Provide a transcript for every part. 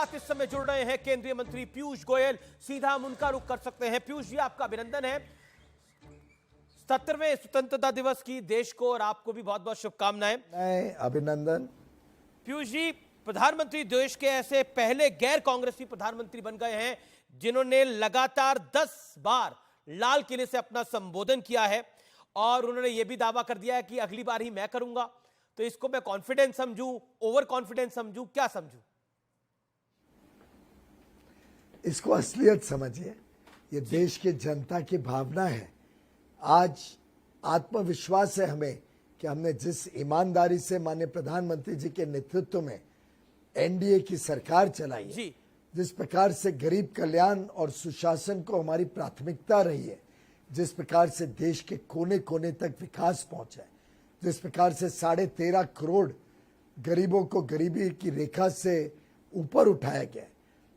साथ इस समय जुड़ रहे हैं केंद्रीय मंत्री पीयूष गोयल। सीधा हम उनका रुख कर सकते हैं। पीयूष जी, आपका अभिनंदन है 70वें स्वतंत्रता दिवस की। देश को और आपको भी बहुत बहुत शुभकामनाएं। अभिनंदन। पीयूष जी, प्रधानमंत्री देश के ऐसे पहले गैर कांग्रेसी प्रधानमंत्री बन गए हैं जिन्होंने लगातार 10 बार लाल किले से अपना संबोधन किया है और उन्होंने यह भी दावा कर दिया है कि अगली बार ही मैं करूंगा। तो इसको मैं कॉन्फिडेंस समझूं, ओवर कॉन्फिडेंस समझूं, क्या समझूं? इसको असलियत समझिए। ये देश की जनता की भावना है। आज आत्मविश्वास है हमें कि हमने जिस ईमानदारी से माननीय प्रधानमंत्री जी के नेतृत्व में एनडीए की सरकार चलाई है, जिस प्रकार से गरीब कल्याण और सुशासन को हमारी प्राथमिकता रही है, जिस प्रकार से देश के कोने कोने तक विकास पहुंचा है, जिस प्रकार से 13.5 करोड़ गरीबों को गरीबी की रेखा से ऊपर उठाया गया है,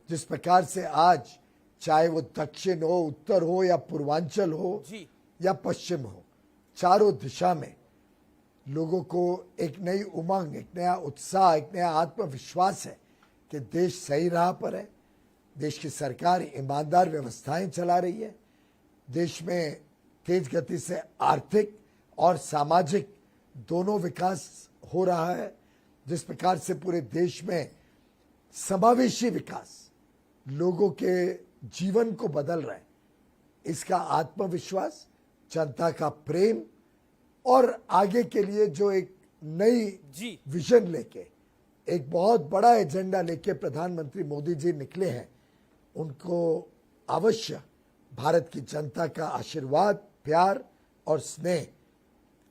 जिस प्रकार से आज चाहे वो दक्षिण हो, उत्तर हो या पूर्वांचल हो या पश्चिम हो, चारों दिशा में लोगों को एक नई उमंग, एक नया उत्साह, एक नया आत्मविश्वास है कि देश सही राह पर है। देश की सरकार ईमानदार व्यवस्थाएं चला रही है। देश में तेज गति से आर्थिक और सामाजिक दोनों विकास हो रहा है। जिस प्रकार से पूरे देश में समावेशी विकास लोगों के जीवन को बदल रहा है, इसका आत्मविश्वास, जनता का प्रेम और आगे के लिए जो एक नई विजन लेके, एक बहुत बड़ा एजेंडा लेके प्रधानमंत्री मोदी जी निकले हैं, उनको अवश्य भारत की जनता का आशीर्वाद, प्यार और स्नेह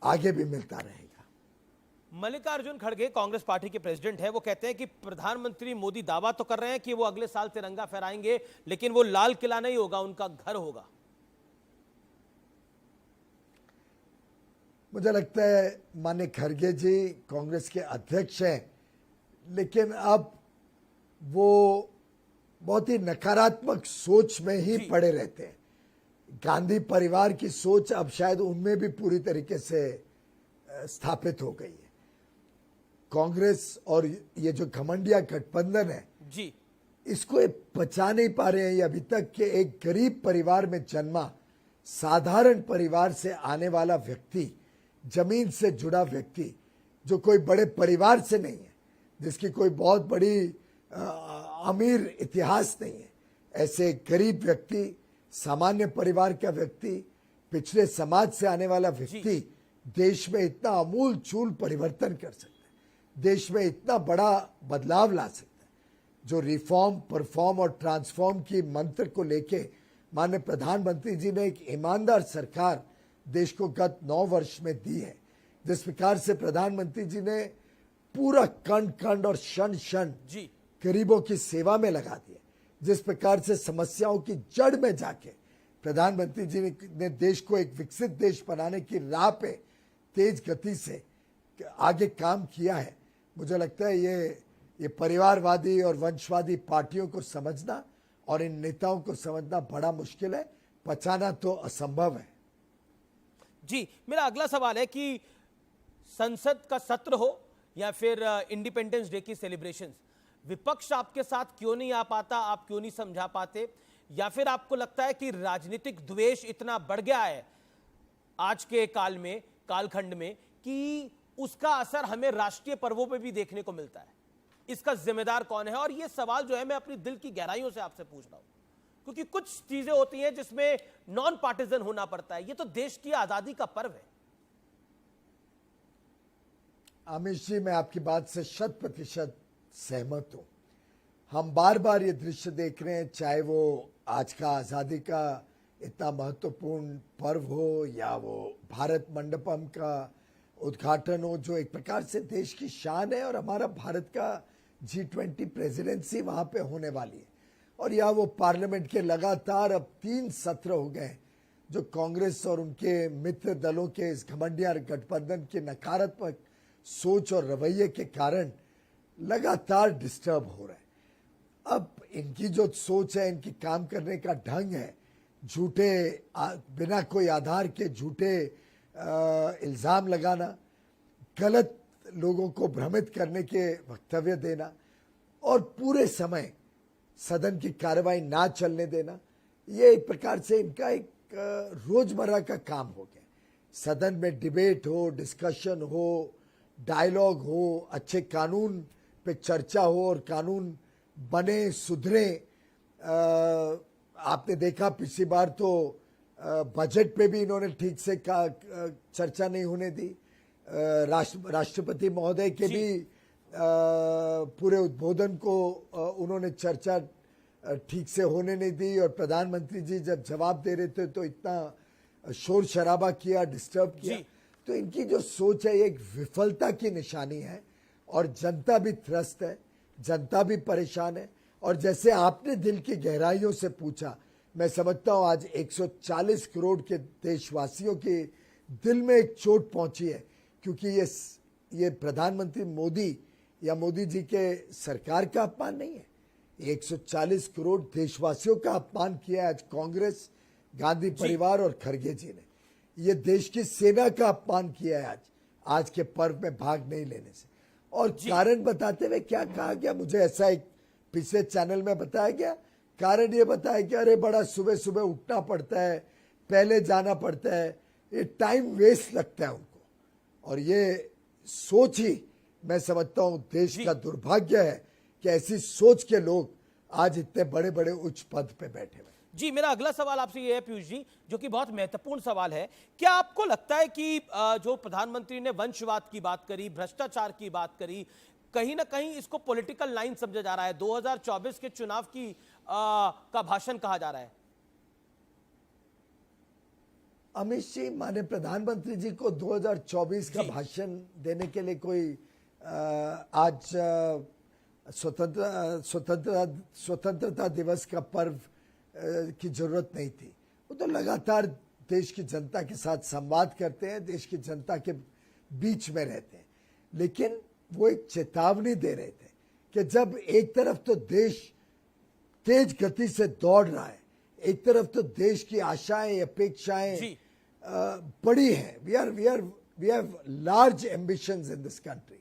आगे भी मिलता रहेगा। मल्लिकार्जुन खड़गे कांग्रेस पार्टी के प्रेसिडेंट है। वो कहते हैं कि प्रधानमंत्री मोदी दावा तो कर रहे हैं कि वो अगले साल तिरंगा फहराएंगे, लेकिन वो लाल किला नहीं होगा, उनका घर होगा। मुझे लगता है माननीय खड़गे जी कांग्रेस के अध्यक्ष हैं, लेकिन अब वो बहुत ही नकारात्मक सोच में ही पड़े रहते हैं। गांधी परिवार की सोच अब शायद उनमें भी पूरी तरीके से स्थापित हो गई है। कांग्रेस और ये जो घमंडिया गठबंधन है इसको ये पचा नहीं पा रहे हैं। ये अभी तक के एक गरीब परिवार में जन्मा, साधारण परिवार से आने वाला व्यक्ति, जमीन से जुड़ा व्यक्ति, जो कोई बड़े परिवार से नहीं है, जिसकी कोई बहुत बड़ी अमीर इतिहास नहीं है, ऐसे गरीब व्यक्ति, सामान्य परिवार का व्यक्ति, पिछड़े समाज से आने वाला व्यक्ति देश में इतना आमूल चूल परिवर्तन कर सकता है, देश में इतना बड़ा बदलाव ला सकता है। जो रिफॉर्म, परफॉर्म और ट्रांसफॉर्म की मंत्र को लेके माननीय प्रधानमंत्री जी ने एक ईमानदार सरकार देश को गत 9 वर्ष में दी है, जिस प्रकार से प्रधानमंत्री जी ने पूरा कण कण और क्षण क्षण गरीबों की सेवा में लगा दिया, जिस प्रकार से समस्याओं की जड़ में जाके प्रधानमंत्री जी ने देश को एक विकसित देश बनाने की राह पे तेज गति से आगे काम किया है। मुझे लगता है ये परिवारवादी और वंशवादी पार्टियों को समझना और इन नेताओं को समझना बड़ा मुश्किल है, पचाना तो असंभव है। जी, मेरा अगला सवाल है कि संसद का सत्र हो या फिर इंडिपेंडेंस डे की सेलिब्रेशंस, विपक्ष आपके साथ क्यों नहीं आ पाता? आप क्यों नहीं समझा पाते? या फिर आपको लगता है कि राजनीतिक द्वेष इतना बढ़ गया है आज के काल में, कालखंड में, कि उसका असर हमें राष्ट्रीय पर्वों पे भी देखने को मिलता है? इसका जिम्मेदार कौन है? और ये सवाल जो है मैं अपनी दिल की गहराइयों से आपसे पूछ रहा हूं, क्योंकि कुछ चीजें होती हैं जिसमें नॉन पार्टिजन होना पड़ता है। ये तो देश की आजादी का पर्व है। आमिष जी, मैं आपकी बात से 100% सहमत हूं। हम बार बार ये दृश्य देख रहे हैं, चाहे वो आज का आजादी का इतना महत्वपूर्ण पर्व हो या वो भारत मंडपम का उद्घाटन हो, जो एक प्रकार से देश की शान है, और हमारा भारत का G20 प्रेसिडेंसी वहां पे होने वाली है, और या वो पार्लियामेंट के लगातार अब 3 सत्र हो गए जो कांग्रेस और उनके मित्र दलों के इस घमंडिया गठबंधन के नकारात्मक सोच और रवैये के कारण लगातार डिस्टर्ब हो रहे हैं। अब इनकी जो सोच है, इनकी काम करने का ढंग है, झूठे बिना कोई आधार के झूठे इल्जाम लगाना, गलत लोगों को भ्रमित करने के वक्तव्य देना, और पूरे समय सदन की कार्रवाई ना चलने देना, ये एक प्रकार से इनका एक रोजमर्रा का काम हो गया। सदन में डिबेट हो, डिस्कशन हो, डायलॉग हो, अच्छे कानून पे चर्चा हो और कानून बने, सुधरे। आपने देखा पिछली बार तो बजट पे भी इन्होंने ठीक से चर्चा नहीं होने दी। राष्ट्रपति महोदय के भी पूरे उद्बोधन को उन्होंने चर्चा ठीक से होने नहीं दी, और प्रधानमंत्री जी जब जवाब दे रहे थे तो इतना शोर शराबा किया, डिस्टर्ब किया। तो इनकी जो सोच है ये एक विफलता की निशानी है, और जनता भी त्रस्त है, जनता भी परेशान है। और जैसे आपने दिल की गहराइयों से पूछा, मैं समझता हूं आज 140 करोड़ के देशवासियों के दिल में एक चोट पहुंची है, क्योंकि ये प्रधानमंत्री मोदी या मोदी जी के सरकार का अपमान नहीं है, 140 करोड़ देशवासियों का अपमान किया है आज कांग्रेस, गांधी परिवार और खड़गे जी ने। ये देश की सेना का अपमान किया है आज के पर्व में भाग नहीं लेने से। और कारण बताते हुए क्या कहा गया, मुझे ऐसा एक पिछले चैनल में बताया गया, कारण ये बताया कि अरे बड़ा सुबह सुबह उठना पड़ता है, पहले जाना पड़ता है, ये टाइम वेस्ट लगता है उनको। और ये सोच ही मैं समझता हूं देश का दुर्भाग्य है कि ऐसी सोच के लोग आज इतने बड़े बड़े उच्च पद पे बैठे हुए। जी, मेरा अगला सवाल आपसे ये है पीयूष जी, जो कि बहुत महत्वपूर्ण सवाल है। क्या आपको लगता है कि जो प्रधानमंत्री ने वंशवाद की बात करी, भ्रष्टाचार की बात करी, कहीं ना कहीं इसको पॉलिटिकल लाइन समझा जा रहा है, 2024 के चुनाव की का भाषण कहा जा रहा है? अमित जी, माने प्रधानमंत्री जी को 2024 का भाषण देने के लिए कोई आज स्वतंत्रता दिवस का पर्व की जरूरत नहीं थी। वो तो लगातार देश की जनता के साथ संवाद करते हैं, देश की जनता के बीच में रहते हैं। लेकिन वो एक चेतावनी दे रहे थे कि जब एक तरफ तो देश तेज गति से दौड़ रहा है, एक तरफ तो देश की आशाएं, अपेक्षाएं बड़ी हैं, we have large ambitions in this country.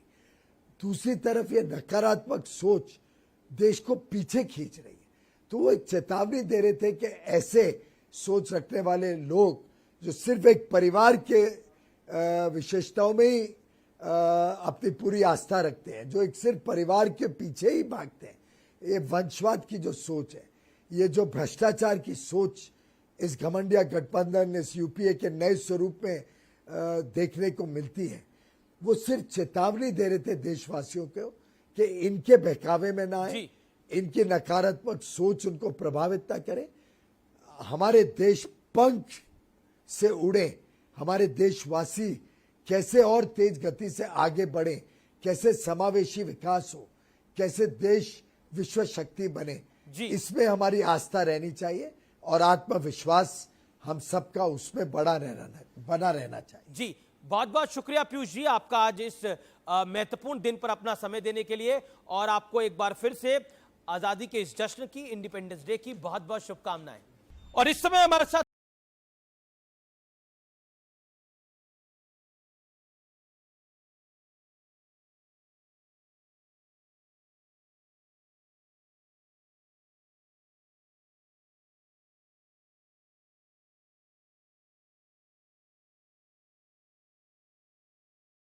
दूसरी तरफ ये नकारात्मक सोच देश को पीछे खींच रही है। तो वो एक चेतावनी दे रहे थे कि ऐसे सोच रखने वाले लोग जो सिर्फ एक परिवार के विशेषताओं में ही अपनी पूरी आस्था रखते हैं, जो एक सिर्फ परिवार के पीछे ही भागते हैं, ये वंशवाद की जो सोच है, ये जो भ्रष्टाचार की सोच इस घमंडिया गठबंधन, इस यूपीए के नए स्वरूप में देखने को मिलती है, वो सिर्फ चेतावनी दे रहे थे देशवासियों को कि इनके बहकावे में ना आए, इनकी नकारात्मक सोच उनको प्रभावित ना करे। हमारे देश पंख से उड़े, हमारे देशवासी कैसे और तेज गति से आगे बढ़े, कैसे समावेशी विकास हो, कैसे देश विश्व शक्ति बने, इसमें हमारी आस्था रहनी चाहिए और आत्मविश्वास हम सबका उसमें बना रहना चाहिए। जी, बहुत बहुत शुक्रिया पीयूष जी, आपका आज इस महत्वपूर्ण दिन पर अपना समय देने के लिए, और आपको एक बार फिर से आजादी के इस जश्न की, इंडिपेंडेंस डे की बहुत बहुत शुभकामनाएं। और इस समय हमारे साथ